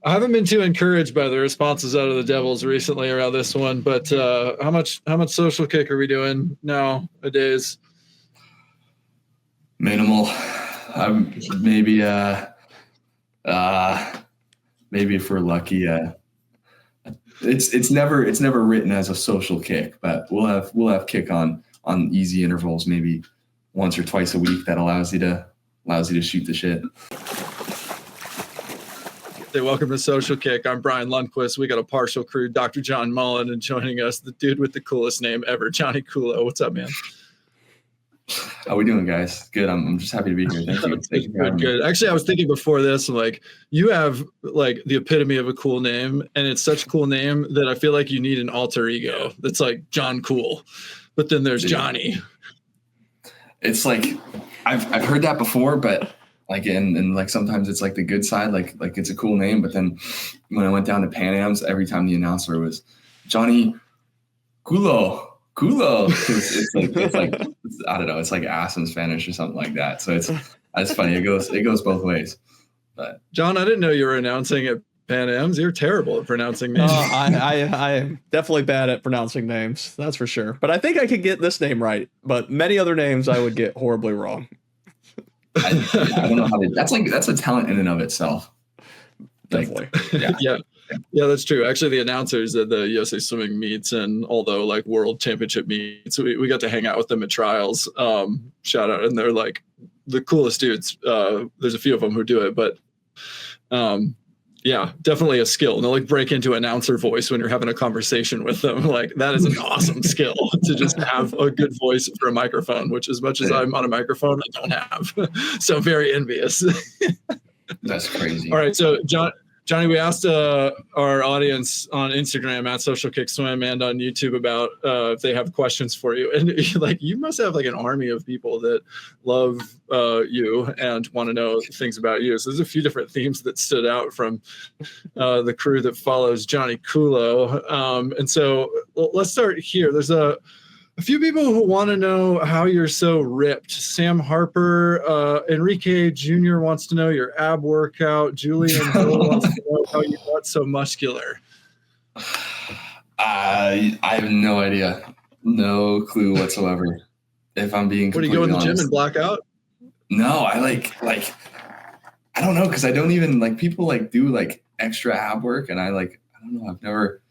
I haven't been too encouraged by the responses out of the Devils recently around this one, but how much social kick are we doing nowadays? Minimal. Maybe if we're lucky. It's never written as a social kick, but we'll have kick on easy intervals, maybe once or twice a week. That allows you to shoot the shit. Hey, welcome to Social Kick. I'm Brian Lundquist. We got a partial crew, Dr. John Mullen, and joining us, the dude with the coolest name ever, Jonny Kulow. What's up, man? How we doing, guys? Good. I'm just happy to be here. Thank you. Thank you. Good. Actually, I was thinking before this, like, you have like the epitome of a cool name, and it's such a cool name that I feel like you need an alter ego that's like John Cool, but then there's Johnny. It's like I've heard that before, but like and like sometimes it's like the good side, like it's a cool name, but then when I went down to Pan Am's, every time the announcer was Jonny Kulow, it's like I don't know, it's like ass in Spanish or something like that. So that's funny. It goes both ways. But John, I didn't know you were announcing at Pan Am's. You're terrible at pronouncing names. I'm definitely bad at pronouncing names. That's for sure. But I think I could get this name right. But many other names I would get horribly wrong. I don't know how to. That's a talent in and of itself. Definitely. Yeah, that's true. Actually, the announcers at the USA Swimming meets and all the like world championship meets, we got to hang out with them at trials. Shout out, and they're like the coolest dudes. There's a few of them who do it, but yeah, definitely a skill. And they'll like break into announcer voice when you're having a conversation with them. Like that is an awesome skill to just have a good voice for a microphone, which as much as I'm on a microphone, I don't have. So very envious. That's crazy. All right. So Johnny, we asked our audience on Instagram at Social Kick Swim and on YouTube about if they have questions for you. And like, you must have like an army of people that love you and want to know things about you. So there's a few different themes that stood out from the crew that follows Jonny Kulow. And so let's start here. There's a few people who want to know how you're so ripped. Sam Harper, Enrique Jr. wants to know your ab workout. Julian Hill wants to know how you got so muscular. I have no idea. No clue whatsoever. If I'm being completely honest. What, do you go in the gym and black out? No, I like I don't know, because I don't even like people like do like extra ab work, and I don't know, I've never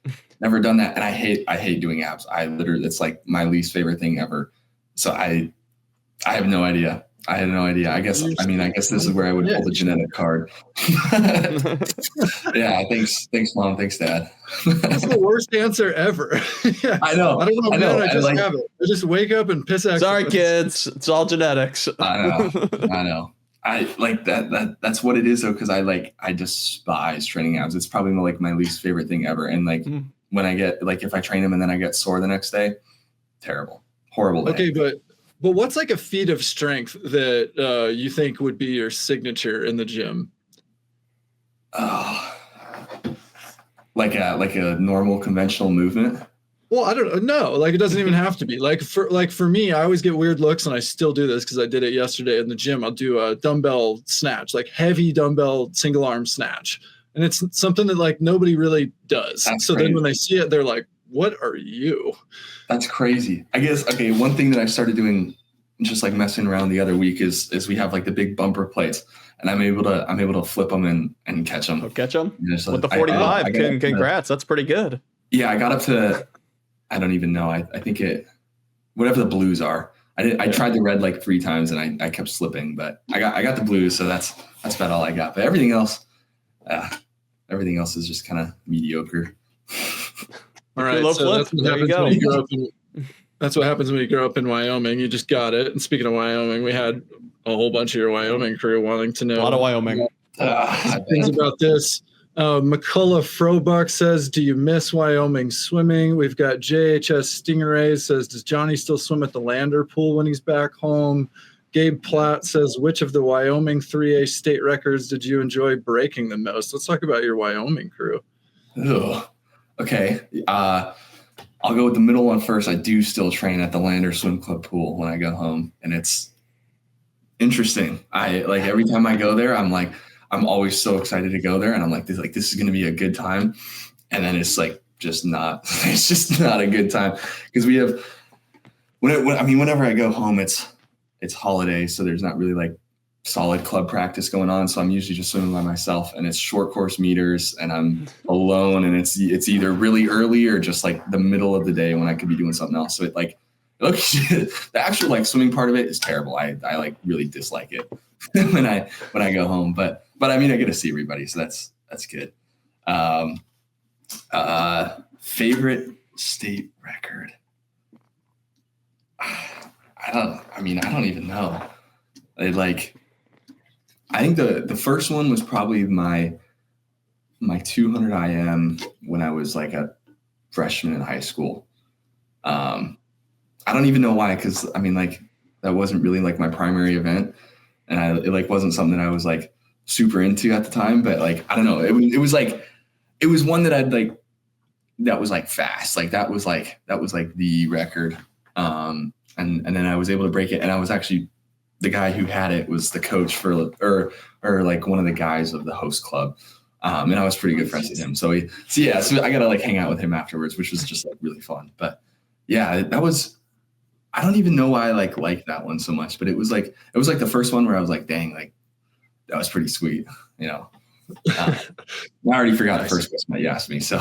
done that, and I hate doing abs. It's like my least favorite thing ever. So I have no idea. I had no idea. I guess this is where I would pull the genetic card. Yeah, thanks mom, thanks dad. That's the worst answer ever. Yeah. I know. I don't know. I just have it. I just wake up and piss excellence. Sorry, kids. It's all genetics. I know. I like that. That's what it is though, because I despise training abs. It's probably like my least favorite thing ever. And like when I get like if I train them and then I get sore the next day, terrible, horrible day. Okay, but what's like a feat of strength that you think would be your signature in the gym? Like a normal conventional movement. Well, I don't know. Like it doesn't even have to be. Like for me, I always get weird looks, and I still do this because I did it yesterday in the gym. I'll do a dumbbell snatch, like heavy dumbbell single arm snatch, and it's something that like nobody really does. That's so crazy. Then when they see it, they're like, "What are you?" That's crazy. I guess one thing that I started doing, just like messing around the other week, is we have like the big bumper plates, and I'm able to flip them and catch them. Oh, catch them with the 45. Congrats, that's pretty good. Yeah, I got up to. I don't even know. I think whatever the blues are. I tried the red like 3 times and I kept slipping, but I got the blues, so that's about all I got. But everything else is just kind of mediocre. All right, so that's what happens when you grow up in Wyoming. You just got it. And speaking of Wyoming, we had a whole bunch of your Wyoming crew wanting to know a lot of Wyoming things about this. McCullough Frobuck says, do you miss Wyoming swimming? We've got JHS Stingrays says, does Johnny still swim at the Lander pool when he's back home? Gabe Platt says, which of the Wyoming 3A state records did you enjoy breaking the most? Let's talk about your Wyoming crew. Ugh. Okay. I'll go with the middle one first. I do still train at the Lander Swim Club pool when I go home, and it's interesting. I like every time I go there, I'm like, I'm always so excited to go there, and I'm like, this is going to be a good time. And then it's like, just not, it's just not a good time, because we have, whenever I go home, it's holiday. So there's not really like solid club practice going on. So I'm usually just swimming by myself, and it's short course meters, and I'm alone, and it's either really early or just like the middle of the day when I could be doing something else. So the actual like swimming part of it is terrible. I like really dislike it when I go home, but I mean, I get to see everybody. So that's good. Favorite state record. I don't even know. I think the first one was probably my 200 IM when I was like a freshman in high school. I don't even know why, because I mean, like, that wasn't really like my primary event, and it like wasn't something that I was like super into at the time. But like, I don't know, it was one that I'd like, that was like fast, like that was like the record. And then I was able to break it, and I was actually, the guy who had it was the coach for, or like one of the guys of the host club. And I was pretty good friends with him. So I got to like hang out with him afterwards, which was just like really fun. But yeah, that was, I don't even know why I like that one so much, but it was like the first one where I was like, dang, like that was pretty sweet, you know. I already forgot the first question that you asked me. So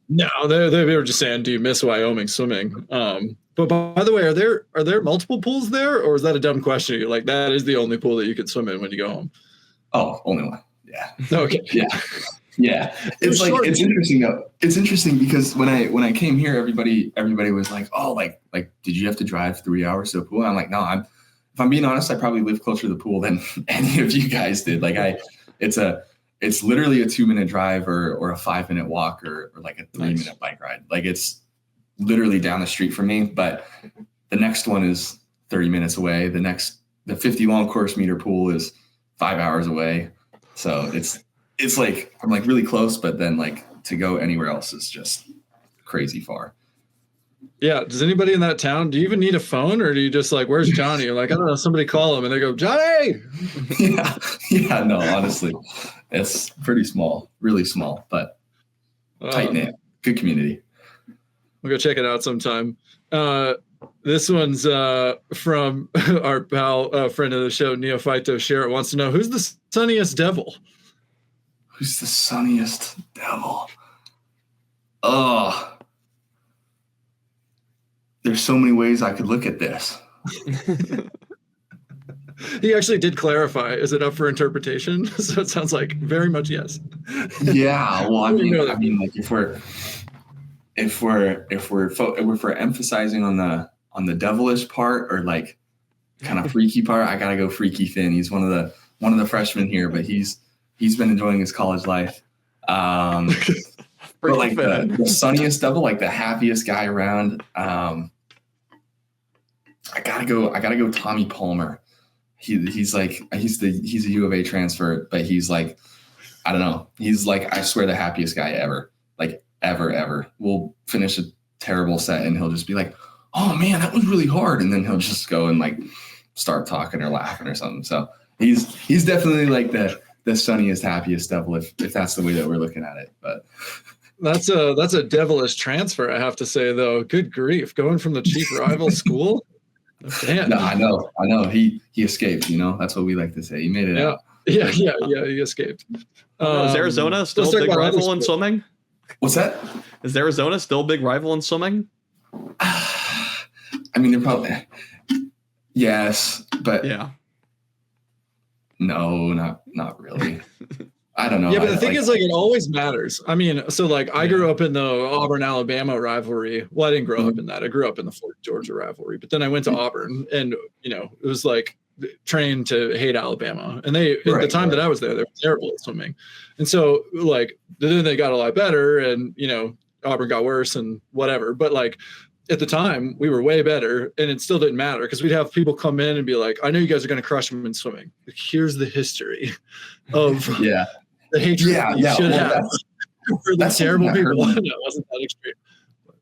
no, they were just saying, do you miss Wyoming swimming? But by the way, are there multiple pools there, or is that a dumb question? Like, that is the only pool that you can swim in when you go home? Oh, only one. Yeah. Okay. Yeah. It's like, it's interesting though. It's interesting because when I came here, everybody was like, oh, like, did you have to drive 3 hours to a pool? I'm like, no, if I'm being honest, I probably live closer to the pool than any of you guys did. Like it's literally a 2-minute drive or a 5-minute walk or like a 3-minute bike ride. Like, it's literally down the street from me, but the next one is 30 minutes away. The 50 long course meter pool is 5 hours away. So it's like, I'm like really close, but then like to go anywhere else is just crazy far. Yeah. Does anybody in that town, do you even need a phone, or do you just like, where's Johnny? You're like, I don't know, somebody call him, and they go, Johnny. Yeah, no, honestly, it's pretty small, really small, but tight knit, good community. We'll go check it out sometime. This one's from our pal, friend of the show, Neophyto Sherritt, wants to know, who's the sunniest devil? Who's the sunniest devil? Oh, there's so many ways I could look at this. He actually did clarify. Is it up for interpretation? So it sounds like very much yes. Yeah. Well, I mean, like if we're emphasizing on the devilish part, or like kind of freaky part, I gotta go Freaky Finn. He's one of the freshmen here, but he's been enjoying his college life. But like the sunniest devil, like the happiest guy around. I gotta go Tommy Palmer. He's a U of A transfer, but he's like, I don't know. He's like, I swear, the happiest guy ever. Like ever. We'll finish a terrible set and he'll just be like, oh man, that was really hard. And then he'll just go and like start talking or laughing or something. So he's definitely like the sunniest, happiest devil, if that's the way that we're looking at it. But that's a devilish transfer, I have to say, though. Good grief, going from the chief rival school. Damn. No, I know. He escaped. You know, that's what we like to say. He made it out. Yeah. He escaped. Is Arizona still a big rival in swimming? What's that? Is Arizona still a big rival in swimming? I mean, they're probably, yes, but yeah. No, not really. I don't know. Yeah, but the thing is, like, it always matters. I mean, so like I grew up in the Auburn, Alabama rivalry. Well, I didn't grow up in that. I grew up in the Florida, Georgia rivalry. But then I went to Auburn, and you know, it was like trained to hate Alabama. And at the time that I was there, they were terrible at swimming. And so like then they got a lot better, and you know, Auburn got worse and whatever. But like at the time, we were way better, and it still didn't matter because we'd have people come in and be like, "I know you guys are going to crush them in swimming. Here's the history of the hatred you should have for the terrible people." It wasn't that extreme.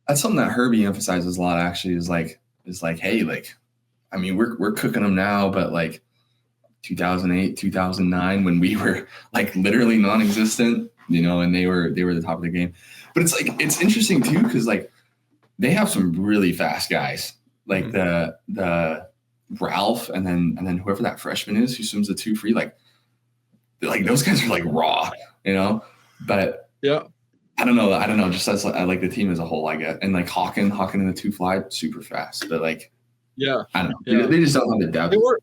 That's something that Herbie emphasizes a lot. Actually, is like, hey, like, I mean, we're cooking them now, but like, 2008, 2009, when we were like literally non-existent, you know, and they were the top of the game. But it's like, it's interesting too, because like they have some really fast guys, like the Ralph, and then whoever that freshman is who swims the 2 free, like those guys are like raw, you know. But yeah, I don't know. Just as I like the team as a whole, I get, and like Hawken in the 2 fly, super fast, but like, yeah, I don't know. Yeah. They just don't have the depth. They were.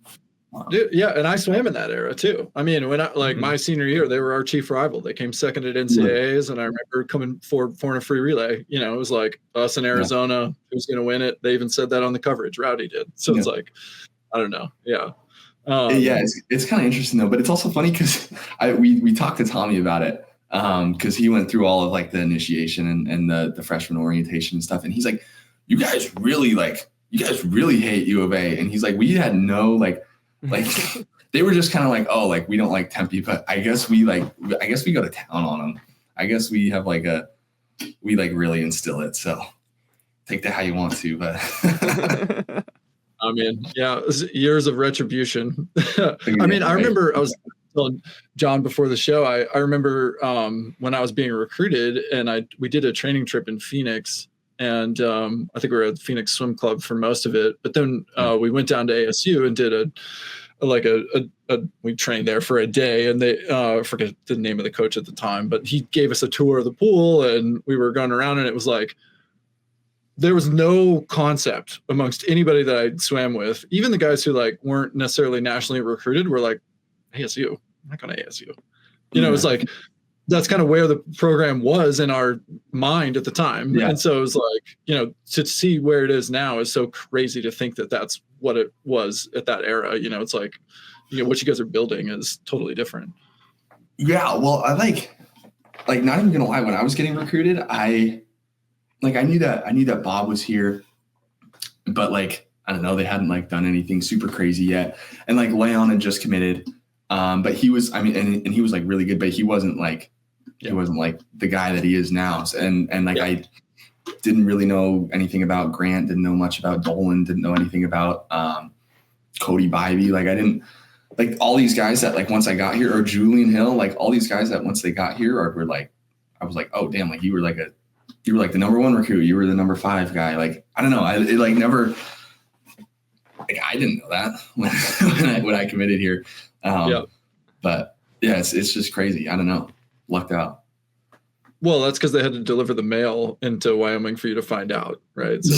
Dude, yeah, and I swam in that era too. I mean, when my senior year, they were our chief rival. They came second at NCAAs, and I remember coming forward for a free relay. You know, it was like us in Arizona, who's going to win it. They even said that on the coverage. Rowdy did. So it's like, I don't know. Yeah. It's kind of interesting though, but it's also funny because we talked to Tommy about it because he went through all of like the initiation and the freshman orientation and stuff, and he's like, you guys really hate U of A, and he's like, we had no like they were just kind of like, oh, like we don't like Tempe, but I guess we go to town on them. I guess we have we really instill it. So take that how you want to, but I mean, yeah, it was years of retribution. I mean, I remember I was telling John before the show, I remember when I was being recruited and we did a training trip in Phoenix. And I think we were at the Phoenix Swim Club for most of it. But then we went down to ASU and did we trained there for a day. And they forget the name of the coach at the time, but he gave us a tour of the pool and we were going around, and it was like there was no concept amongst anybody that I swam with. Even the guys who like weren't necessarily nationally recruited were like, ASU, I'm not going to ASU. You know, it's like that's kind of where the program was in our mind at the time. Yeah. And so it was like, you know, to see where it is now is so crazy to think that that's what it was at that era. You know, it's like, you know, what you guys are building is totally different. Yeah. Well, I like not even gonna lie, when I was getting recruited, I knew that Bob was here, but like, I don't know, they hadn't like done anything super crazy yet. And like Leon had just committed. But he was, I mean, and he was like really good, but he wasn't like the guy that he is now. And I didn't really know anything about Grant, didn't know much about Dolan, didn't know anything about Cody Bybee. Like I didn't, like all these guys that like once I got here, or Julian Hill, like all these guys that once they got here were like, I was like, oh damn, like you were like the number 1 recruit, you were the number 5 guy. Like, I don't know. It like never, like I didn't know that when I committed here. But yeah, it's just crazy. I don't know. Lucked out. Well, that's because they had to deliver the mail into Wyoming for you to find out, right? So.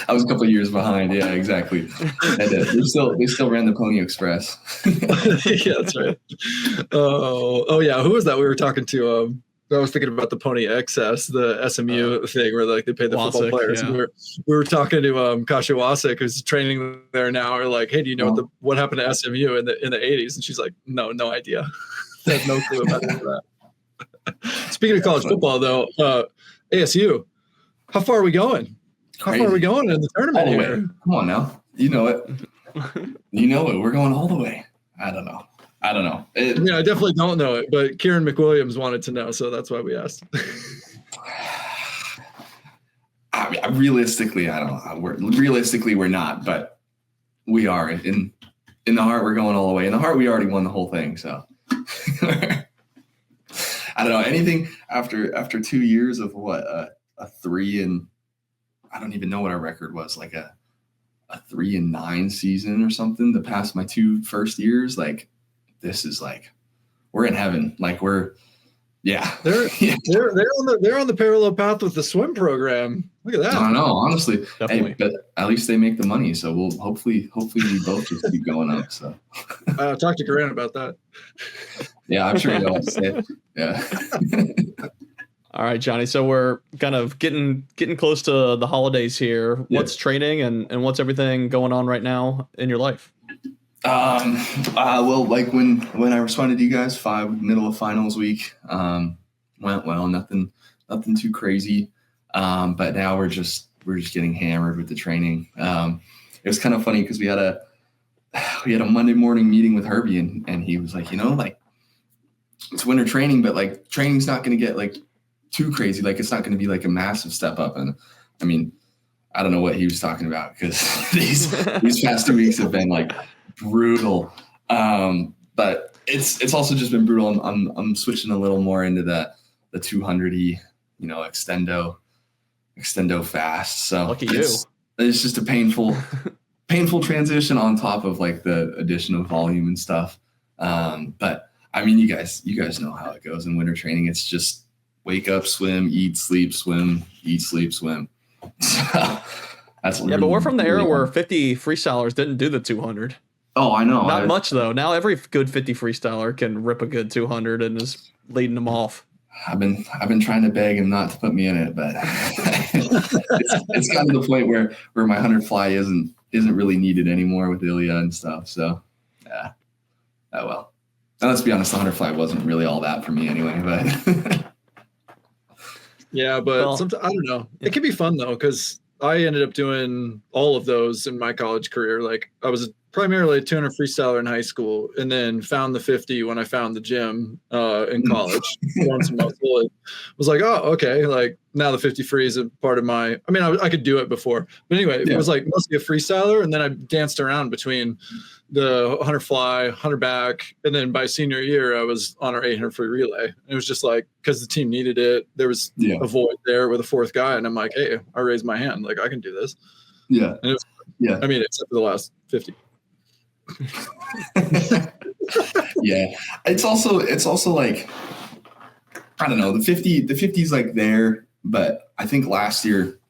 I was a couple of years behind. Yeah, exactly. They still ran the Pony Express. Yeah, that's right. Oh yeah. Who was that we were talking to? I was thinking about the Pony XS, the SMU thing where like they pay the football players. Yeah. We were talking to Kasha Wasik, who's training there now. We're like, hey, do you know what happened to SMU in the 80s? And she's like, no idea. I have no clue about that. Speaking of college football, though, ASU, how far are we going? How far are we going in the tournament all the here? Way. Come on now, you know it. You know it. We're going all the way. I don't know. Yeah, I definitely don't know it, but Kieran McWilliams wanted to know, so that's why we asked. I mean, realistically, I don't know. We're not, but we are. In the heart, we're going all the way. In the heart, we already won the whole thing, so. I don't know. Anything after 2 years of what a 3 and I don't even know what our record was, like a 3-9 season or something. To pass my 2 first years, like. This is like, we're in heaven. Like they're on the parallel path with the swim program. Look at that. I don't know, honestly. Definitely. Hey, but at least they make the money. So we'll hopefully we both just keep going up. So talk to Grant about that. Yeah, I'm sure he'll say it. Yeah. All right, Johnny. So we're kind of getting close to the holidays here. What's training and what's everything going on right now in your life? Well, like when I responded to you guys, middle of finals week, went well, nothing too crazy. But now we're just getting hammered with the training. It was kind of funny because we had a Monday morning meeting with Herbie and he was like, like it's winter training, but like training's not going to get like too crazy. Like it's not going to be like a massive step up. And I mean, I don't know what he was talking about because these past 2 weeks have been like brutal. But it's also just been brutal. I'm switching a little more into the 200-y, extendo fast. So lucky you. It's just a painful transition on top of like the addition of volume and stuff. But I mean, you guys know how it goes in winter training. It's just wake up, swim, eat, sleep, swim, eat, sleep, swim. So that's but we're from the era where 50 freestylers didn't do the 200. Oh, I know. Not much though. Now every good 50 freestyler can rip a good 200 and is leading them off. I've been trying to beg him not to put me in it, but it's gotten to the point where my 100 fly isn't really needed anymore with Ilya and stuff. So yeah. Oh well. And let's be honest, the 100 fly wasn't really all that for me anyway, but yeah, but sometimes I don't know. It can be fun though, because I ended up doing all of those in my college career. Like I was primarily a 200 freestyler in high school, and then found the 50 when I found the gym in college. Once a month, was like, oh, okay. Like now the 50 free is a part of my. I mean, I could do it before, but anyway, it was like mostly a freestyler, and then I danced around between the 100 fly, 100 back, and then by senior year, I was on our 800 free relay. It was just like because the team needed it. There was a void there with a fourth guy, and I'm like, hey, I raised my hand, like I can do this. Yeah, and it was, I mean, except for the last 50. Yeah, it's also like I don't know, the 50 is like there, but I think last year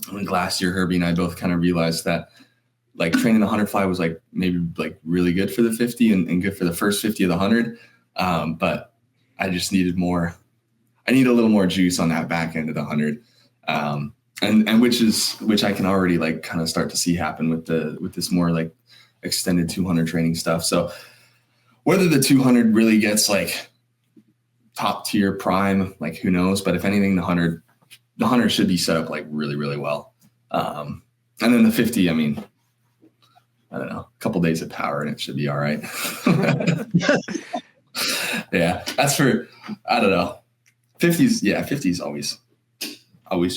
Herbie and I both kind of realized that like training the 100 fly was like maybe like really good for the 50 and good for the first 50 of the 100, but I just needed more. I need a little more juice on that back end of the 100, and which I can already like kind of start to see happen with this more like extended 200 training stuff. So whether the 200 really gets like top tier prime, like who knows, but if anything, the 100 should be set up like really, really well. And then the 50, I mean, I don't know, a couple days of power and it should be all right. Yeah, that's for, I don't know. 50's always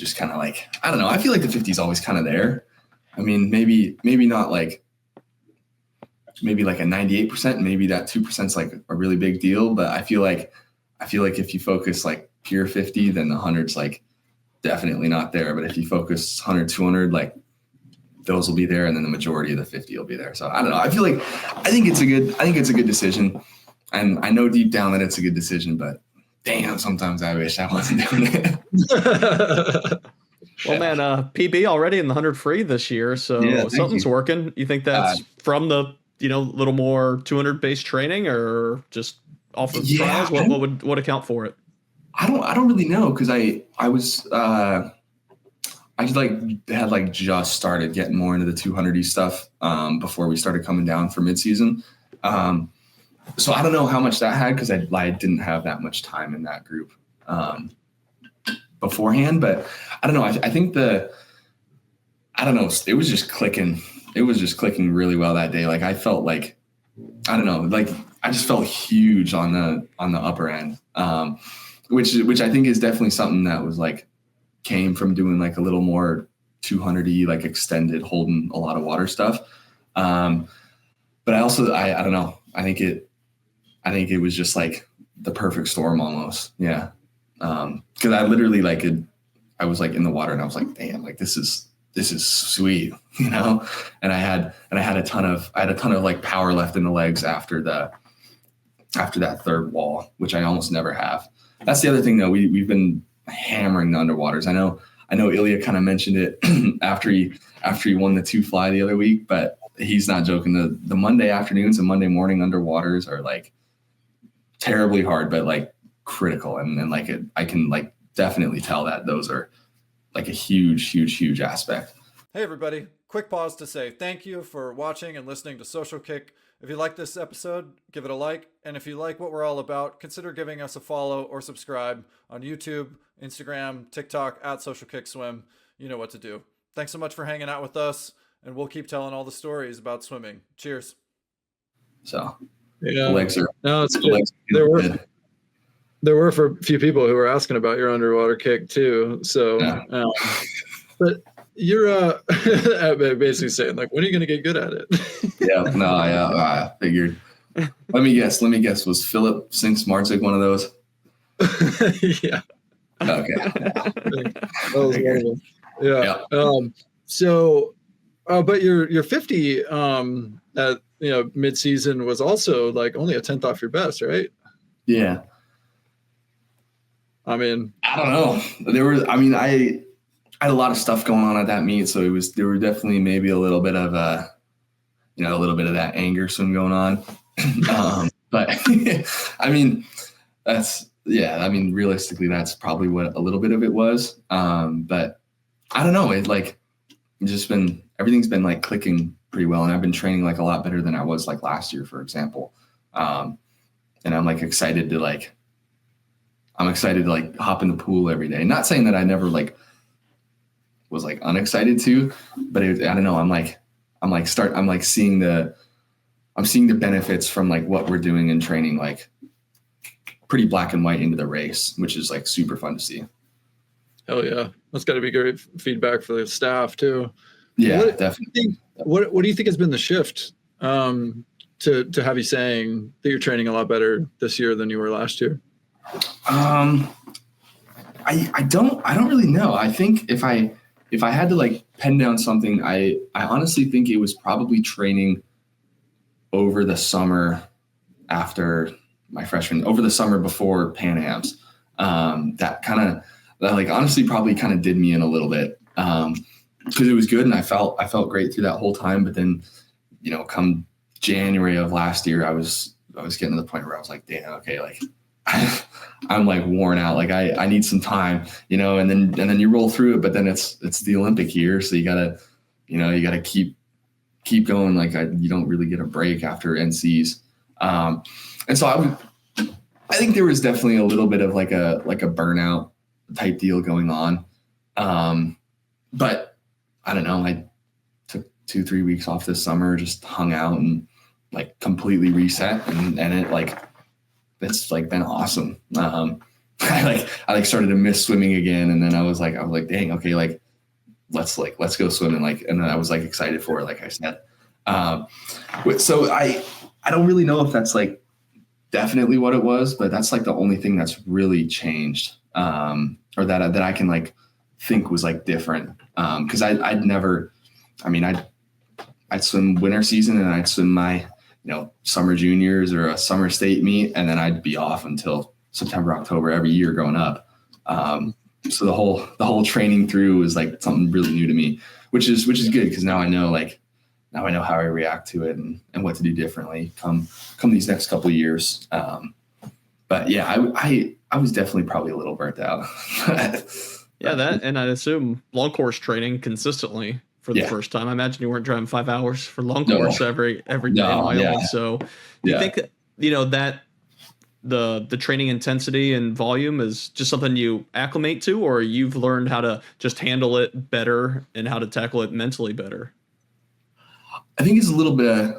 just kind of like, I don't know. I feel like the 50's always kind of there. I mean, maybe not like, maybe like a 98%, maybe that 2% is like a really big deal. But I feel like if you focus like pure 50, then the 100's like definitely not there. But if you focus 100, 200, like those will be there. And then the majority of the 50 will be there. So I don't know. I think it's a good decision. And I know deep down that it's a good decision, but damn, sometimes I wish I wasn't doing it. Well, man, PB already in the 100 free this year. So something's working. You think that's from the, little more 200 based training or just off of trials? What would account for it? I don't really know. Cause I had just started getting more into the 200-y stuff, before we started coming down for midseason. So I don't know how much that had, cause I didn't have that much time in that group, beforehand, but I don't know. I think it was just clicking. It was just clicking really well that day. Like I felt like, I don't know, like I just felt huge on the upper end, which I think is definitely something that was like came from doing like a little more 200-y, like extended, holding a lot of water stuff. But I also, I don't know. I think it was just like the perfect storm almost. Yeah. Cause I literally I was like in the water and I was like, damn, like this is sweet, and I had a ton of like power left in the legs after that third wall, which I almost never have. That's the other thing though. We've been hammering the underwaters. I know Ilya kind of mentioned it after he won the 2 fly the other week, but he's not joking. The Monday afternoons and Monday morning underwaters are like terribly hard, but like critical. And like I can like definitely tell that those are like a huge aspect. Hey everybody, quick pause to say thank you for watching and listening to Social Kick. If you like this episode, give it a like. And if you like what we're all about, consider giving us a follow or subscribe on YouTube, Instagram, TikTok, @SocialKickSwim. You know what to do. Thanks so much for hanging out with us, and we'll keep telling all the stories about swimming. Cheers. So yeah, the legs are, no, it's good. There were for a few people who were asking about your underwater kick too. So, but you're basically saying like, when are you going to get good at it? I figured. Let me guess. Was Philip Sink Smartsick one of those? Yeah. Okay. That was one of them. Yeah. So, but your 50 at mid-season was also like only a 10th off your best, right? Yeah. I mean, I don't know. I had a lot of stuff going on at that meet, so there were definitely maybe a little bit of a little bit of that anger swing going on. But I mean, realistically, that's probably what a little bit of it was. But I don't know. Everything's been like clicking pretty well, and I've been training like a lot better than I was like last year, for example. And I'm like excited to hop in the pool every day. Not saying that I never like was like unexcited to, but I don't know. I'm seeing the benefits from like what we're doing in training, like pretty black and white into the race, which is like super fun to see. Hell yeah. That's got to be great feedback for the staff too. Yeah, definitely. What do you think has been the shift to have you saying that you're training a lot better this year than you were last year? I don't really know. I think if I had to like pen down something, I honestly think it was probably training over the summer after my freshman, over the summer before Pan Ams. That honestly probably kind of did me in a little bit. Because it was good and I felt great through that whole time. But then, come January of last year, I was getting to the point where I was like, damn, okay, like I'm like worn out. Like I need some time, and then you roll through it, but then it's the Olympic year. So you gotta keep going. Like you don't really get a break after NCs. And so I think there was definitely a little bit of like a burnout type deal going on. But I don't know, I took 2-3 weeks off this summer, just hung out and like completely reset. And it's like been awesome. I started to miss swimming again. And then I was like, dang, okay, like, let's go swimming. And then I was like excited for it, like I said. So I don't really know if that's like definitely what it was, but that's like the only thing that's really changed. Or that I can like think was like different. Cause I'd swim winter season and I'd swim my, summer juniors or a summer state meet. And then I'd be off until September, October every year growing up. So the whole training through was like something really new to me, which is good. Cause now I know how I react to it and what to do differently come these next couple of years. But yeah, I was definitely probably a little burnt out. Yeah, that, and I'd assume long course training consistently for the first time. I imagine you weren't driving 5 hours for long course every day in Wyoming. Yeah. So do you think that the training intensity and volume is just something you acclimate to, or you've learned how to just handle it better and how to tackle it mentally better? I think it's a little bit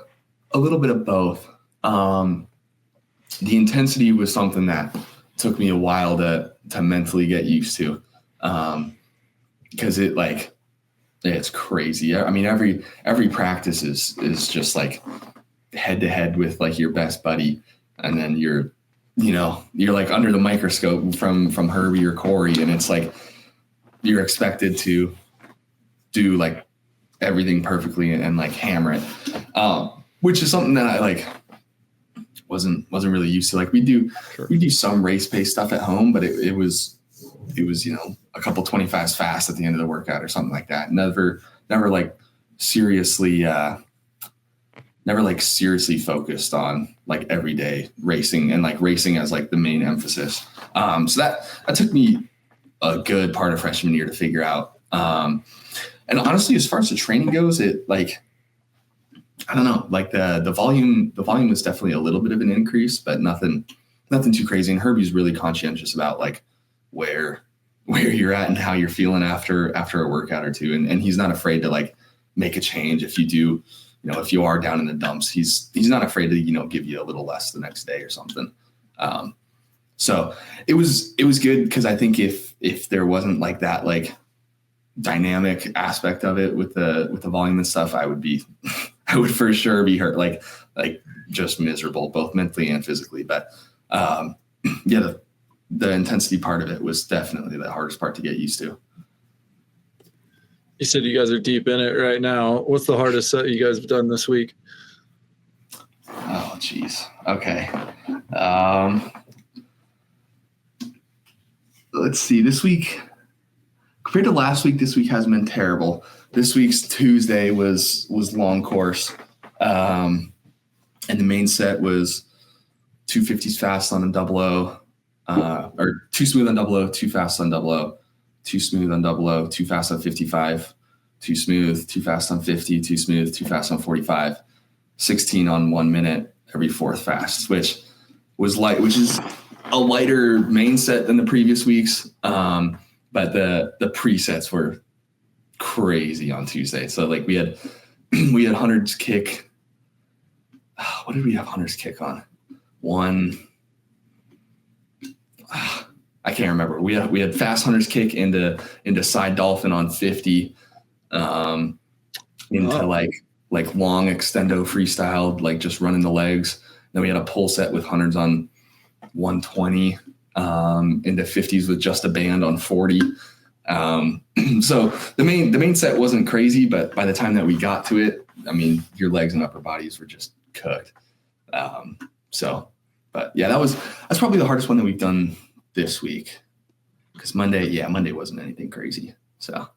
of both. The intensity was something that took me a while to mentally get used to. Because it's crazy. I mean, every practice is just like head to head with like your best buddy. And then you're like under the microscope from Herbie or Corey. And it's like, you're expected to do like everything perfectly and like hammer it. Which is something that I like wasn't really used to. Like we do some race pace stuff at home, but it was a couple 25s fast at the end of the workout or something like that. Never like seriously focused on like everyday racing and like racing as like the main emphasis. So that took me a good part of freshman year to figure out. And honestly, as far as the training goes, it like, I don't know, like the volume was definitely a little bit of an increase, but nothing too crazy. And Herbie's really conscientious about like where you're at and how you're feeling after a workout or two. And he's not afraid to like make a change. If you do, if you are down in the dumps, he's not afraid to, give you a little less the next day or something. So it was good. Cause I think if there wasn't like that, like dynamic aspect of it with the volume and stuff, I would for sure be hurt, like just miserable, both mentally and physically. But yeah, the intensity part of it was definitely the hardest part to get used to. You said you guys are deep in it right now. What's the hardest set you guys have done this week? Oh, geez. Okay. Let's see. This week, compared to last week, this week hasn't been terrible. This week's Tuesday was long course. And the main set was 250s fast on a double O, or 2 smooth on double O, 2 fast on double O, 2 smooth on double O, 2 fast on 55, 2 smooth, 2 fast on 50, 2 smooth, 2 fast on 45, 16 on 1 minute every fourth fast, which is a lighter main set than the previous weeks. But the presets were crazy on Tuesday. So like we had hundreds kick. What did we have hundreds kick on? I can't remember. We had fast hundreds kick into side dolphin on 50, into like long extendo freestyle, like just running the legs. Then we had a pull set with hundreds on 120, into 50s with just a band on 40. So the main set wasn't crazy, but by the time that we got to it, I mean, your legs and upper bodies were just cooked. But yeah, that's probably the hardest one that we've done this week, because Monday wasn't anything crazy. So,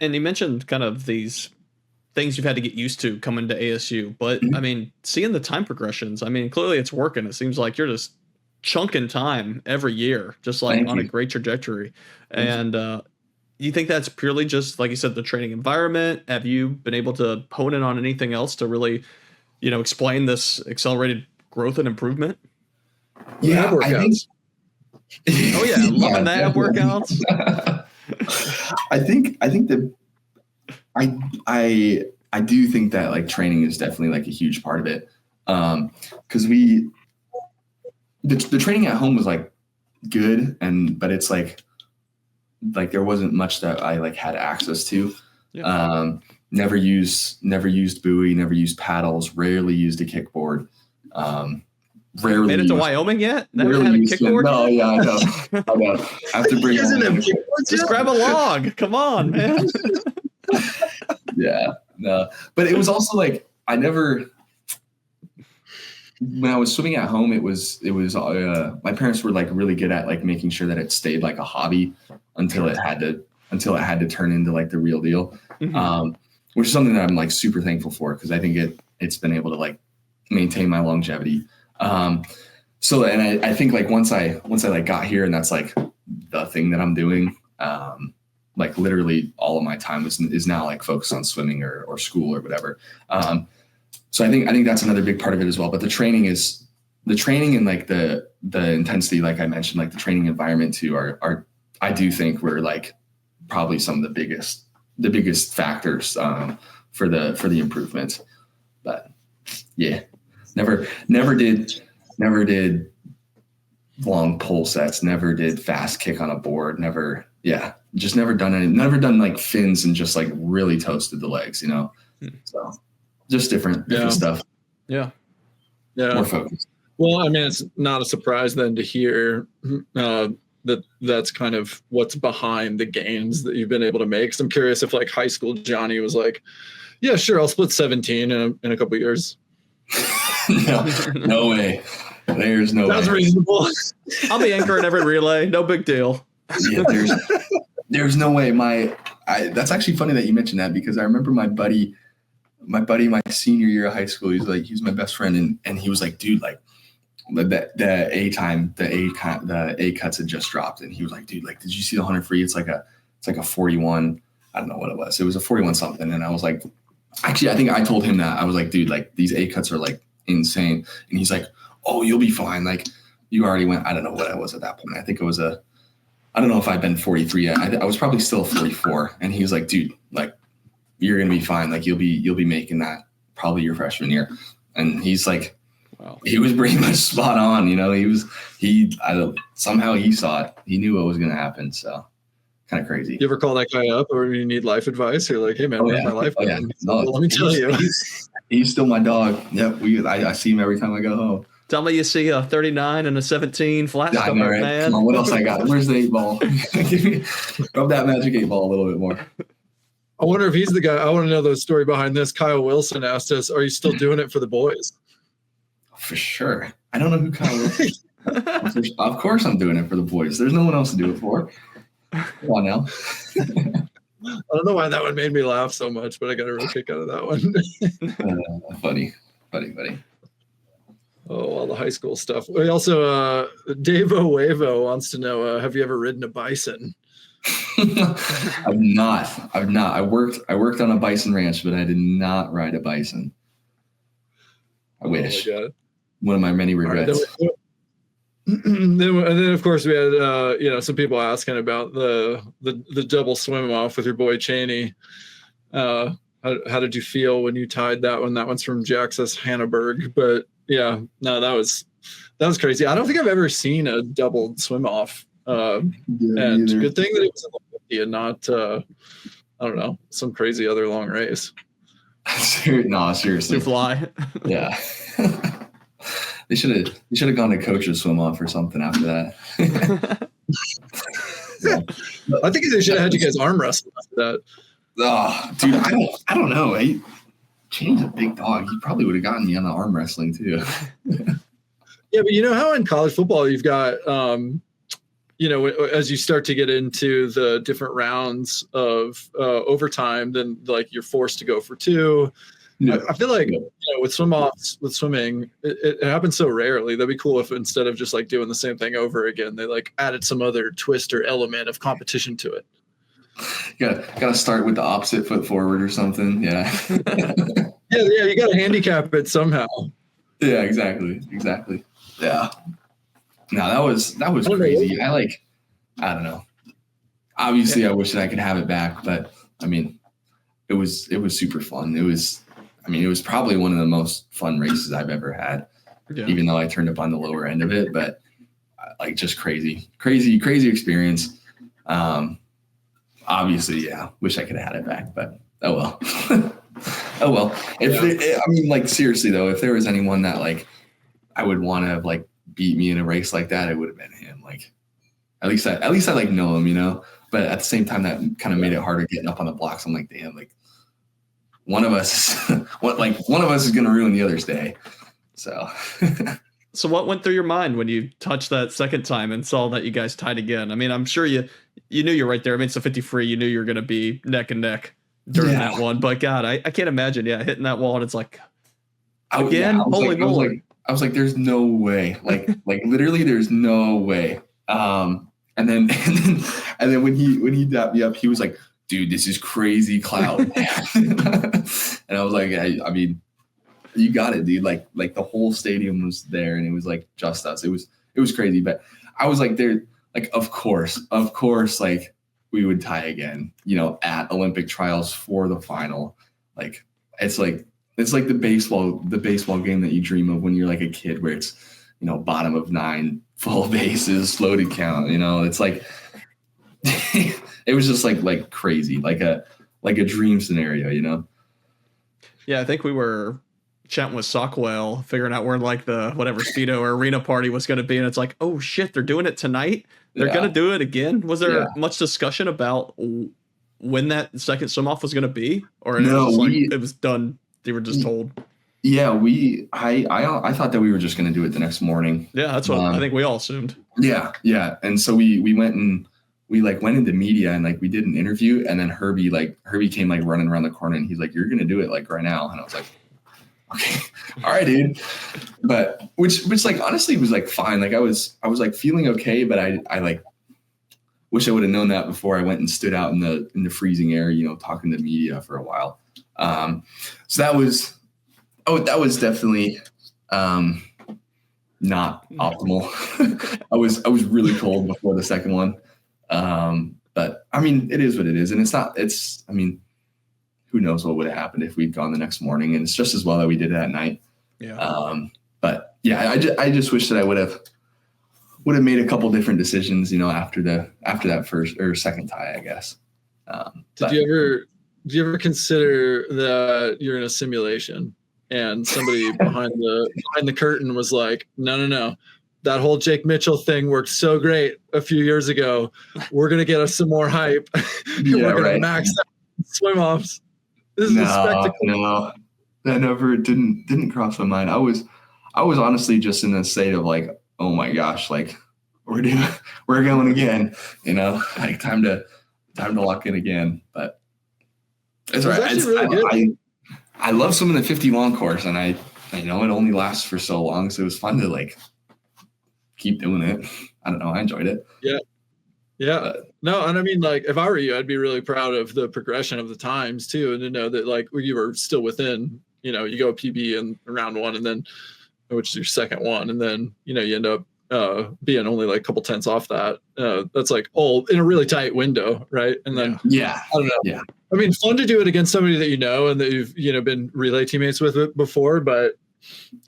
and you mentioned kind of these things you've had to get used to coming to ASU, but I mean, seeing the time progressions, I mean, clearly it's working. It seems like you're just chunking time every year, just like on a great trajectory. And you think that's purely just, like you said, the training environment? Have you been able to hone in on anything else to really, explain this accelerated growth and improvement? Yeah, workouts. Oh yeah, loving the ab workouts. I think that I do think that like training is definitely like a huge part of it. Because the training at home was like good, but it's like there wasn't much that I like had access to. Yeah. Never used buoy, never used paddles, rarely used a kickboard. Rarely made it to Wyoming yet? Never had a kickboard? No, yeah, I know. I have to bring just grab a log. Come on, man. Yeah, no. But it was also like when I was swimming at home, it was my parents were like really good at like making sure that it stayed like a hobby until it had to turn into like the real deal. Mm-hmm. Which is something that I'm like super thankful for, because I think it's been able to like maintain my longevity. So, and I think like once I like got here and that's like the thing that I'm doing, like literally all of my time is now like focused on swimming or school or whatever. So I think that's another big part of it as well. But the training and like the intensity, like I mentioned, like the training environment too are I do think we're like probably some of the biggest factors for the improvement. But yeah, never did long pull sets, never did fast kick on a board, never done like fins and just like really toasted the legs, so just different stuff. Yeah. More focused. Well, I mean, it's not a surprise then to hear that's kind of what's behind the gains that you've been able to make. So I'm curious if like high school Jonny was like, yeah, sure, I'll split 17 in a couple of years. No way. There's no way. That's reasonable. I'll be anchoring every relay. No big deal. Yeah, there's no way. That's actually funny that you mentioned that, because I remember my buddy, my senior year of high school, he was my best friend, and he was like, dude, like the A cuts had just dropped, and he was like, dude, like, did you see the 100 free? It's like a 41. I don't know what it was. It was a 41 something. And I was like, actually, I think I told him that. I was like, dude, like these A cuts are like insane. And he's like, oh, you'll be fine. Like you already went. I don't know what I was at that point. I think it was I don't know if I'd been 43 yet. I was probably still 44. And he was like, dude, like you're going to be fine. Like you'll be making that probably your freshman year. And he's like, wow. He was pretty much spot on. Somehow he saw it. He knew what was going to happen. So kind of crazy. You ever call that guy up or you need life advice? You're like, hey man, where's my life? Oh, yeah. No, well, let me tell you. He's still my dog. Yep. I see him every time I go home. Tell me you see a 39 and a 17 flat stomach, right? man. Come on, what else I got? Where's the 8-ball? Rub that magic 8-ball a little bit more. I wonder if he's the guy. I want to know the story behind this. Kyle Wilson asked us, are you still doing it for the boys? For sure. I don't know who Kyle Wilson is. Of course I'm doing it for the boys. There's no one else to do it for. Come on now. I don't know why that one made me laugh so much, but I got a real kick out of that one. Funny. Oh, all the high school stuff. We also, Dave Owevo wants to know, have you ever ridden a bison? I've not. I worked on a bison ranch, but I did not ride a bison. I wish. Oh my God. One of my many regrets. Right, and then of course we had some people asking about the double swim off with your boy Cheney. How did you feel when you tied that one? That one's from Jaxus Hannaberg, but yeah, no, that was crazy. I don't think I've ever seen a double swim off. And good thing that it was in 50 and not I don't know, some crazy other long race. No, seriously. To fly. Yeah. They should have gone to coach's swim off or something after that. Yeah. I think they should have had you guys arm wrestle after that. Oh, dude, I don't know. Cheney's a big dog. He probably would have gotten me on the arm wrestling too. Yeah, but you know how in college football you've got as you start to get into the different rounds of overtime, then like you're forced to go for two. Yeah. I feel like with swimming, it happens so rarely. That'd be cool if instead of just like doing the same thing over again, they like added some other twist or element of competition to it. Gotta start with the opposite foot forward or something. Yeah. yeah, you gotta handicap it somehow. Yeah, exactly. Yeah. No, that was crazy. I don't know. Obviously, I wish that I could have it back, but I mean, it was super fun. It was probably one of the most fun races I've ever had, even though I turned up on the lower end of it, but like just crazy experience. Obviously, yeah, wish I could have had it back, but oh well. Oh well. Seriously though, if there was anyone that like I would want to have like beat me in a race like that, it would have been him. Like at least I like know him, but at the same time that kind of made it harder getting up on the blocks. I'm like, damn, like one of us is going to ruin the other's day. So So what went through your mind when you touched that second time and saw that you guys tied again? I mean, I'm sure you knew you're right there. I mean, it's a 50 free. You knew you were going to be neck and neck during that one. But God, I can't imagine, hitting that wall and it's like, again, holy moly. I was like, there's no way. Like literally there's no way. And then when he dapped me up, he was like, dude, this is crazy cloud. And I was like, I mean, you got it, dude. Like the whole stadium was there and it was like just us. It was crazy. But I was like, there, like, of course, like we would tie again, at Olympic trials for the final. Like, it's like the baseball game that you dream of when you're like a kid where it's, bottom of 9, full bases, loaded count, it's like, it was just like crazy, like a dream scenario, Yeah. I think we were chatting with Sockwell, figuring out where like the whatever Speedo or arena party was going to be. And it's like, oh shit, they're doing it tonight. They're going to do it again. Was there much discussion about when that second swim off was going to be, or it was done? They were just told. Yeah, I thought that we were just going to do it the next morning. Yeah, that's what I think we all assumed. Yeah. And so we went into media and like we did an interview, and then Herbie came like running around the corner and he's like, "You're going to do it like right now." And I was like, "Okay, all right, dude." But which like honestly was like fine. Like I was like feeling okay, but I like wish I would have known that before I went and stood out in the freezing air, talking to media for a while. So that was definitely not optimal. I was really cold before the second one. But I mean, it is what it is. And who knows what would have happened if we'd gone the next morning, and it's just as well that we did it at night. Yeah. But yeah, I just wish that I would have made a couple different decisions, after that first or second tie, I guess. Did you ever consider that you're in a simulation and somebody behind the curtain was like, no, that whole Jake Mitchell thing worked so great a few years ago. We're going to get us some more hype. We're going to max out swim offs. This is a spectacle. No, that never didn't cross my mind. I was honestly just in a state of like, oh my gosh, like we're going again, like time to lock in again. But it's all right. Really I love swimming the 50 long course, and I know it only lasts for so long, so it was fun to like keep doing it. I don't know. I enjoyed it. Yeah. No, and I mean, like, if I were you, I'd be really proud of the progression of the times too, and to know that like you were still within, you go PB in round one, and then which is your second one, and then you end up being only like a couple tenths off that. That's like all in a really tight window, right? And then I don't know. Yeah. I mean, fun to do it against somebody that and that you've been relay teammates with it before, but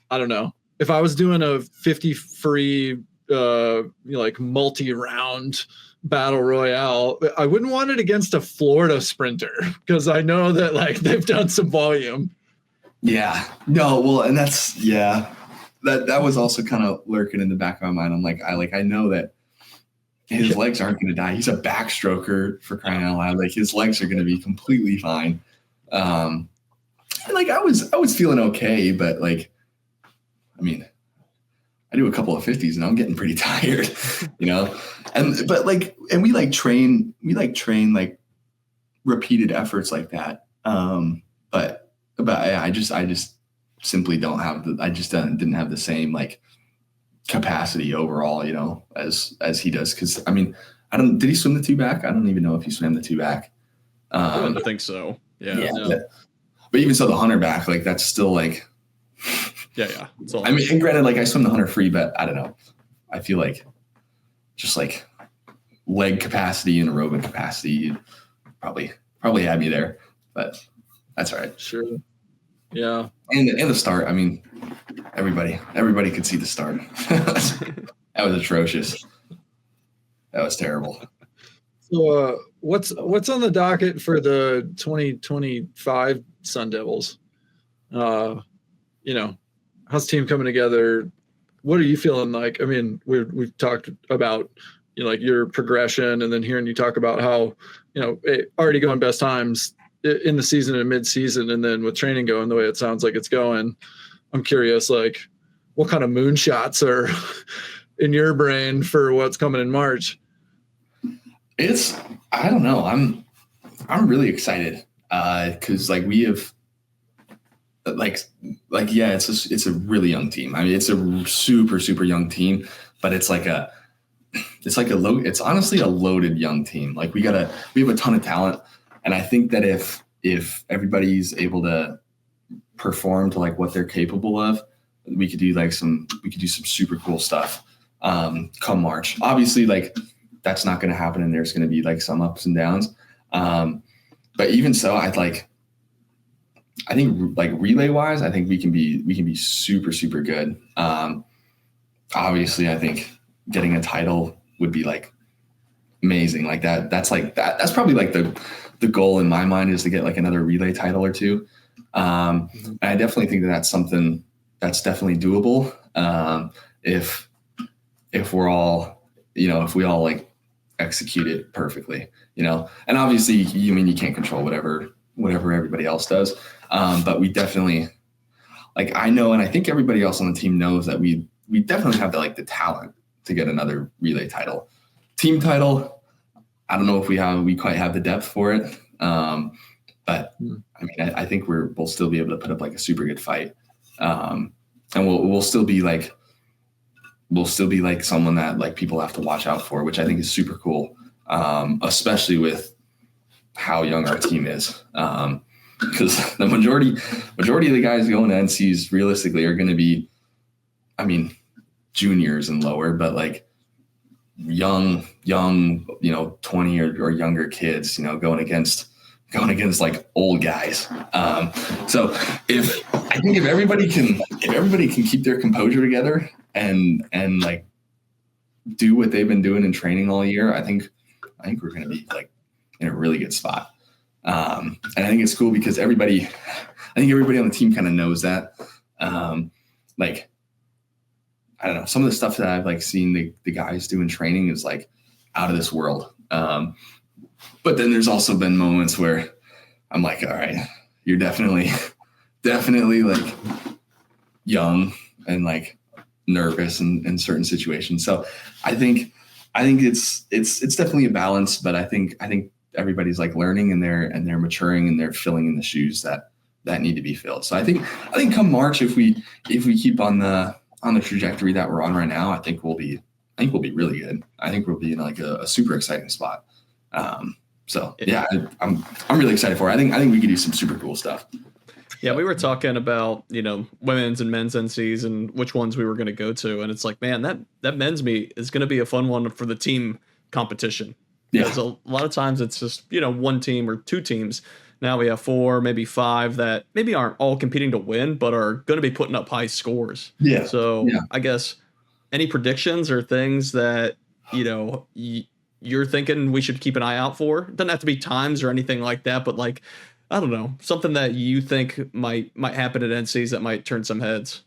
I don't know. If I was doing a 50 free like multi-round battle royale, I wouldn't want it against a Florida sprinter because I know that like they've done some volume. Yeah. No, well, and that's that was also kind of lurking in the back of my mind. I'm like, I know that his legs aren't going to die. He's a backstroker, for crying out loud. Like his legs are going to be completely fine. Like I was feeling okay, but like, I mean, I do a couple of 50s and I'm getting pretty tired, and we train like repeated efforts like that. But I just simply don't have didn't have the same like capacity overall, as he does. Cause I mean, did he swim the two back? I don't even know if he swam the two back. I don't think so. Yeah. But even so, the 100 back, like that's still like, yeah. I mean, and granted, like I swim the 100 free, but I don't know. I feel like just like leg capacity and aerobic capacity, you'd probably had me there, but that's all right. Sure. Yeah. And the start, I mean, everybody could see the start. That was atrocious. That was terrible. So what's on the docket for the 2025 Sun Devils? How's the team coming together? What are you feeling like? I mean, we've talked about like your progression, and then hearing you talk about how already going best times in the season and mid-season, and then with training going the way it sounds like it's going. I'm curious, like, what kind of moonshots are in your brain for what's coming in March? I don't know. I'm really excited because like we have it's a really young team. I mean, it's a super, super young team, but it's honestly a loaded young team. Like we have a ton of talent. And I think that if everybody's able to perform to like what they're capable of, we could do some super cool stuff come March. Obviously, like that's not going to happen, and there's going to be like some ups and downs. But even so, I think like relay wise, I think we can be super, super good. Obviously, I think getting a title would be like amazing. Like that. That's probably like the goal in my mind, is to get like another relay title or two. And I definitely think that that's something that's definitely doable. If we're all, if we all like execute it perfectly, and obviously you can't control whatever everybody else does. But we definitely, like, I know, and I think everybody else on the team knows that we definitely have the talent to get another relay title. Team title, I don't know if we quite have the depth for it. But I mean, I think we'll still be able to put up like a super good fight. And we'll still be like someone that like people have to watch out for, which I think is super cool. Especially with how young our team is. Because the majority of the guys going to NCs realistically are going to be, I mean, juniors and lower, but like young, 20 or younger kids, going against like old guys. So I think if everybody can keep their composure together and like do what they've been doing in training all year, I think we're going to be like in a really good spot. And I think it's cool because everybody on the team kind of knows that. Like, I don't know, some of the stuff that I've like seen the guys do in training is like out of this world. But then there's also been moments where I'm like, all right, you're definitely like young and like nervous in certain situations. So I think it's definitely a balance, but I think everybody's like learning and they're maturing and they're filling in the shoes that need to be filled. So I think come March, if we keep on the trajectory that we're on right now, I think we'll be really good. I think we'll be in like a super exciting spot. So yeah, I'm really excited for it. I think we could do some super cool stuff. Yeah, we were talking about, women's and men's NCs and which ones we were going to go to. And it's like, man, that men's meet is going to be a fun one for the team competition. Yeah. Because a lot of times it's just, one team or two teams. Now we have 4, maybe 5 that maybe aren't all competing to win, but are going to be putting up high scores. Yeah. So I guess any predictions or things that, you're thinking we should keep an eye out for? It doesn't have to be times or anything like that, but like, I don't know, something that you think might happen at NCs that might turn some heads.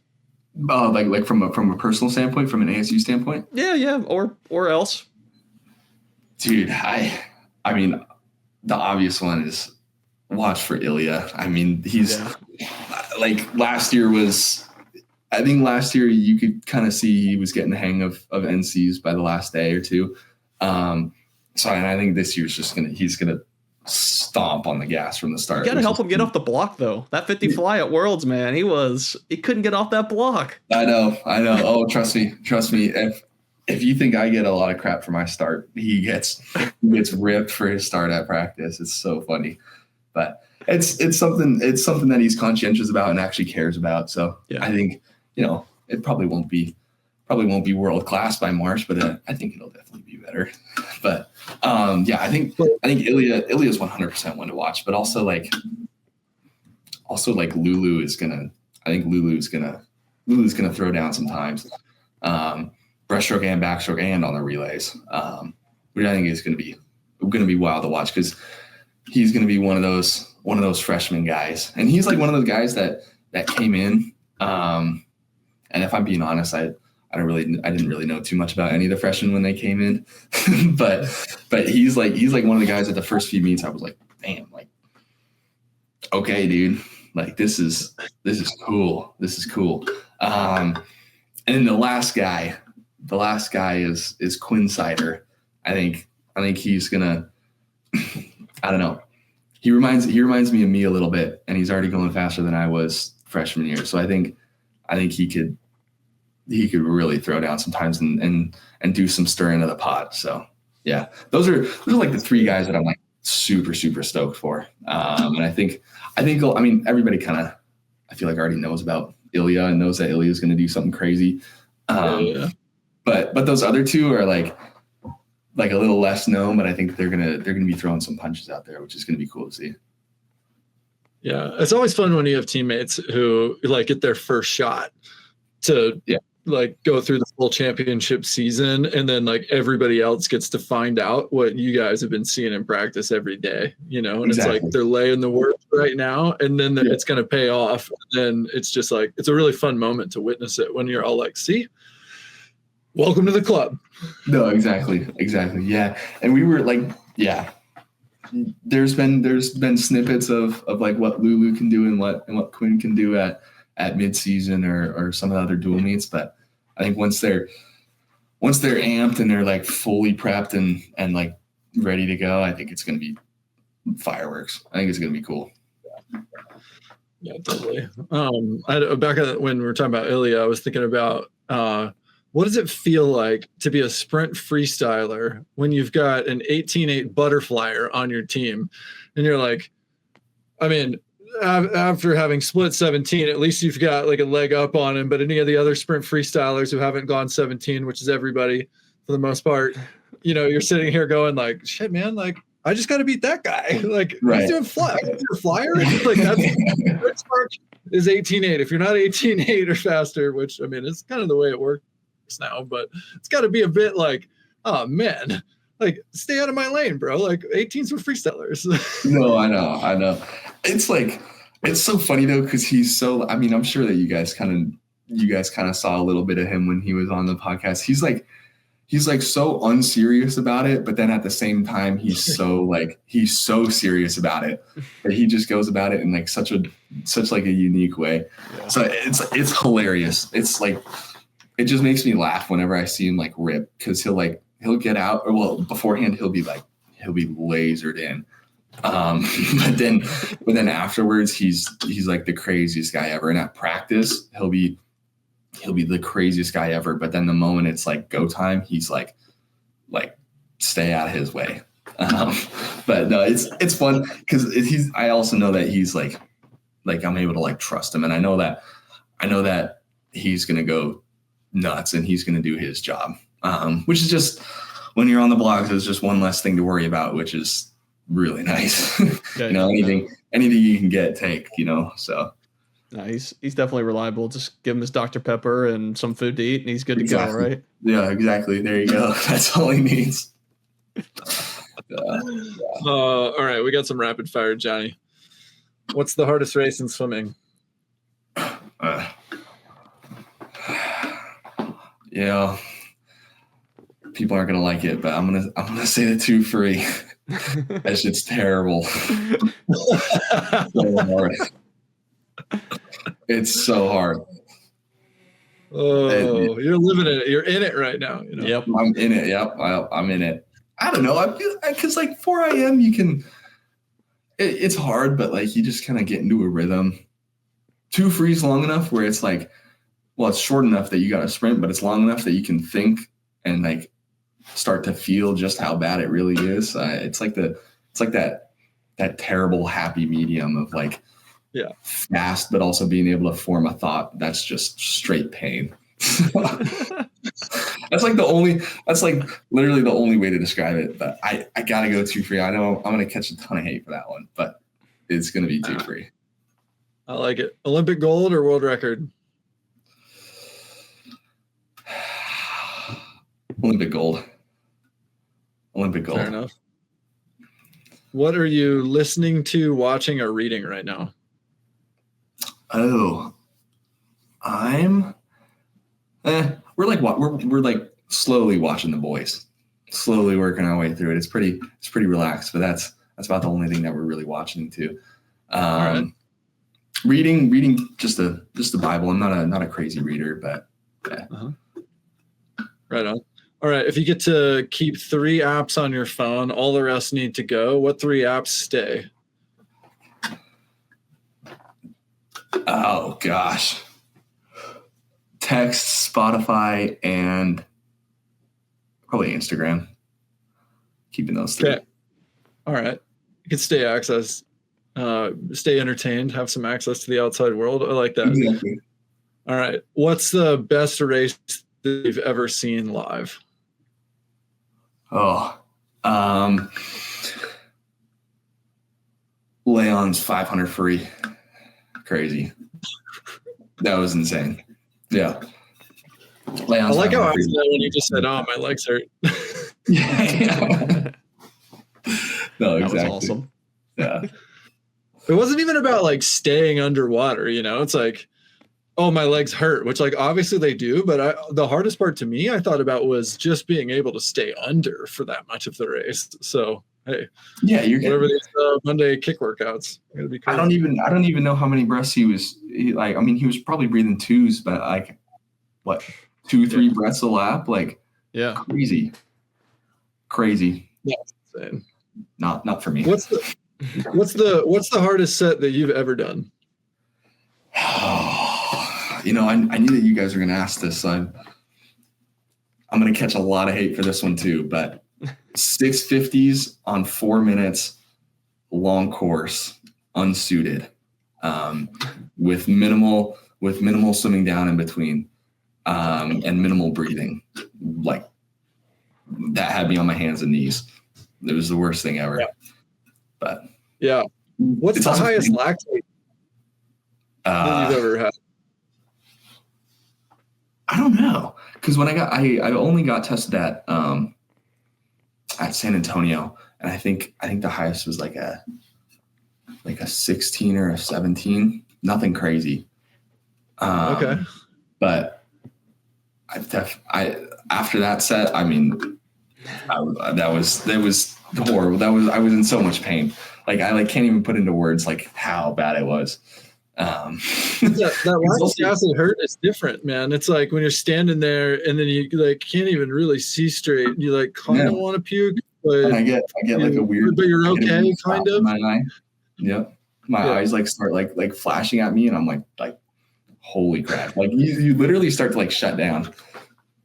Like from a personal standpoint, from an ASU standpoint? Yeah, or else. Dude, I mean, the obvious one is watch for Ilya. I mean, he's like last year you could kind of see he was getting the hang of NCs by the last day or two. So and I think this year's he's gonna stomp on the gas from the start. You gotta help him get off the block though. That 50 fly at Worlds, man, he couldn't get off that block. I know. Oh, trust me. If you think I get a lot of crap for my start, he gets ripped for his start at practice. It's so funny, but it's something that he's conscientious about and actually cares about. So I think it probably won't be world class by March, but I think it'll definitely be better. But I think Ilya's 100% one to watch, but also like Lulu is gonna throw down sometimes. Breaststroke and backstroke and on the relays, which I think is going to be wild to watch because he's going to be one of those freshman guys, and he's like one of those guys that came in. And if I'm being honest, I didn't really know too much about any of the freshmen when they came in, but he's like one of the guys at the first few meets. I was like, damn, like, okay, dude, like this is cool. This is cool. And then the last guy is Quinn Sider. I think he's gonna. I don't know. He reminds me of me a little bit, and he's already going faster than I was freshman year. So I think he could really throw down sometimes and do some stirring of the pot. So yeah, those are like the 3 guys that I'm like super super stoked for. And I think everybody kind of I feel like already knows about Ilya and knows that Ilya is going to do something crazy. But those other 2 are like a little less known, but I think they're gonna be throwing some punches out there, which is gonna be cool to see. Yeah, it's always fun when you have teammates who like get their first shot to like go through the full championship season, and then like everybody else gets to find out what you guys have been seeing in practice every day, and exactly. It's like they're laying the work right now, and then it's gonna pay off. And then it's just like it's a really fun moment to witness it when you're all like, see. Welcome to the club. No, exactly. Yeah. And we were like, there's been snippets of like what Lulu can do and what Quinn can do at mid-season or some of the other dual meets. But I think once they're amped and they're like fully prepped and like ready to go, I think it's going to be fireworks. I think it's going to be cool. Yeah, totally. When we were talking about Ilya, I was thinking about, what does it feel like to be a sprint freestyler when you've got an 18.8 butterflyer on your team? And you're like, I mean, after having split 17, at least you've got like a leg up on him. But any of the other sprint freestylers who haven't gone 17, which is everybody for the most part, you're sitting here going like, shit, man, like I just got to beat that guy. Like he's doing flyer. Like that's is 18.8. If you're not 18.8 or faster, which I mean, it's kind of the way it worked now, but it's got to be a bit like, oh man, like stay out of my lane, bro. Like 18s were freestylers. No, I know. It's like, it's so funny though, because he's so, I mean, I'm sure that you guys kind of saw a little bit of him when he was on the podcast. He's like so unserious about it, but then at the same time, he's so serious about it that he just goes about it in like such like a unique way. Yeah. So it's hilarious. It's like, it just makes me laugh whenever I see him like rip, because he'll get out, or well, beforehand he'll be lasered in. But then afterwards he's like the craziest guy ever. And at practice, he'll be the craziest guy ever. But then the moment it's like go time, he's like stay out of his way. But no, it's fun because I also know that he's like I'm able to like trust him, and I know that he's gonna go nuts and he's gonna do his job. Which is just, when you're on the blogs, there's just one less thing to worry about, which is really nice. Yeah, anything you can take, so. No, he's definitely reliable. Just give him his Dr. Pepper and some food to eat, and he's good to go, right? Yeah, exactly. There you go. That's all he needs. All right, we got some rapid fire, Johnny. What's the hardest race in swimming? Yeah, people aren't gonna like it, but I'm gonna say the 2 free. That shit's terrible. So hard. It's so hard. Oh, you're living it. You're in it right now. Yep, I'm in it. Yep, I'm in it. I don't know. I feel because like 4 a.m. you can. It's hard, but like you just kind of get into a rhythm. 2 free's long enough where it's like, well, it's short enough that you got to sprint, but it's long enough that you can think and like start to feel just how bad it really is. It's like that terrible happy medium of like, yeah, fast, but also being able to form a thought that's just straight pain. That's literally the only way to describe it. But I gotta go 2 free. I know I'm gonna catch a ton of hate for that one, but it's gonna be 2 free. I like it. Olympic gold or world record? Olympic gold. Fair enough. What are you listening to, watching, or reading right now? Oh, we're like slowly watching The Boys, slowly working our way through it. It's pretty relaxed, but that's about the only thing that we're really watching too. Right. Reading just the Bible. I'm not a crazy reader, but yeah. Right on. All right. If you get to keep 3 apps on your phone, all the rest need to go. What 3 apps stay? Oh gosh. Text, Spotify, and probably Instagram. Keeping those 3. Okay. All right. You can stay entertained, have some access to the outside world. I like that. Exactly. All right. What's the best race that you've ever seen live? Oh, Leon's 500 free. Crazy. That was insane. Yeah. Leon's I like how I said that when you just said, "Oh, my legs hurt." Yeah. No, exactly. That was awesome. Yeah. It wasn't even about like staying underwater, It's like, oh, my legs hurt, which like obviously they do, but the hardest part to me I thought about was just being able to stay under for that much of the race. So hey, yeah, you're whatever these Monday kick workouts. Gotta be crazy. I don't even know how many breaths he was probably breathing 2s, but like what 2-3 breaths a lap, like yeah, crazy. Yeah, insane. Not for me. What's the hardest set that you've ever done? I knew that you guys were going to ask this. So I'm going to catch a lot of hate for this one too, but 650s on 4 minutes, long course, unsuited, with minimal swimming down in between, and minimal breathing. Like that had me on my hands and knees. It was the worst thing ever. Yeah. But yeah, what's the highest lactate that you've ever had? I don't know, because when I only got tested at San Antonio, and I think the highest was like a 16 or a 17, nothing crazy. Okay. But I after that set, I mean, that was horrible. I was in so much pain. Like I can't even put into words like how bad it was. That lactic acid hurt is different, man. It's like when you're standing there and then you like can't even really see straight. You like kind of want to puke, but and I get like a weird, but you're okay, kind of. My eye. Yep. My eyes like start like flashing at me, and I'm like holy crap. Like you literally start to like shut down.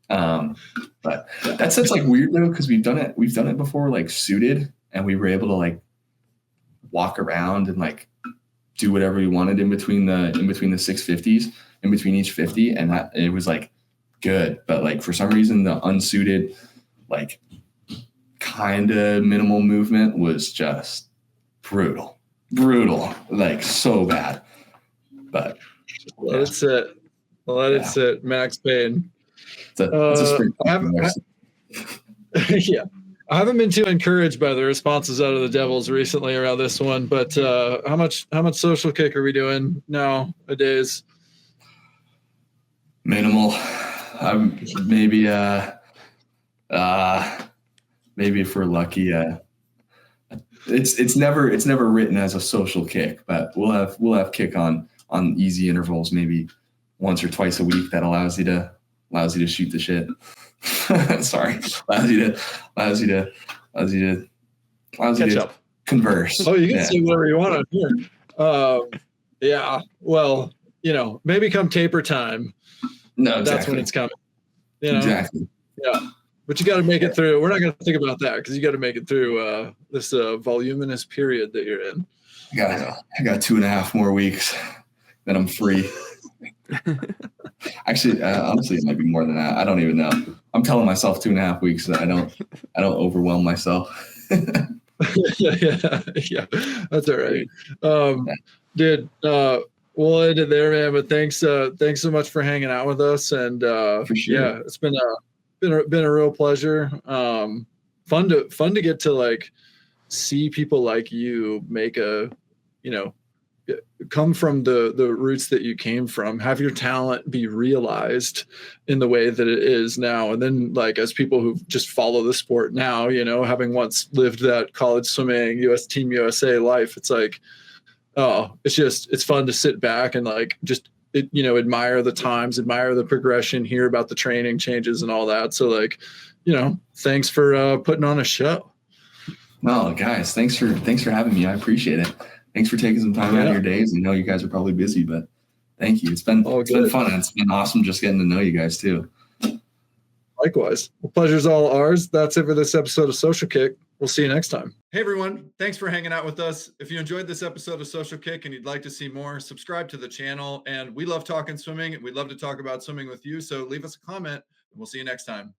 But that's like weird though, because we've done it before, like suited, and we were able to like walk around and like do whatever we wanted in between the 650s, in between each 50, and that it was like good. But like for some reason the unsuited, like kind of minimal movement was just brutal, like so bad. But let it sit. Max Payne. Yeah. I haven't been too encouraged by the responses out of the Devils recently around this one, but how much social kick are we doing nowadays? Minimal. Maybe if we're lucky, it's never written as a social kick, but we'll have kick on easy intervals, maybe once or twice a week. That allows you to shoot the shit. Sorry, allows you to catch up, converse. Oh, you can say whatever you want on here. Yeah. Well, maybe come taper time. No, exactly. That's when it's coming. Exactly. Yeah. But you got to make it through. We're not going to think about that because you got to make it through this voluminous period that you're in. I got 2.5 more weeks, then I'm free. Actually, honestly, it might be more than that. I don't even know. I'm telling myself 2.5 weeks so that I don't overwhelm myself. yeah, that's all right. Dude, we'll end it there, man. But thanks so much for hanging out with us. And for sure. Yeah, it's been a real pleasure. Fun to get to like see people like you make come from the roots that you came from, have your talent be realized in the way that it is now. And then like, as people who just follow the sport now, having once lived that college swimming Team USA life, it's like, it's fun to sit back and like, just, admire the times, admire the progression, hear about the training changes and all that. So like, thanks for putting on a show. No, guys, thanks for having me. I appreciate it. Thanks for taking some time out of your days. I know you guys are probably busy, but thank you. It's been fun. And it's been awesome just getting to know you guys too. Likewise. The pleasure's all ours. That's it for this episode of Social Kick. We'll see you next time. Hey everyone. Thanks for hanging out with us. If you enjoyed this episode of Social Kick and you'd like to see more, subscribe to the channel. And we love talking swimming and we'd love to talk about swimming with you. So leave us a comment and we'll see you next time.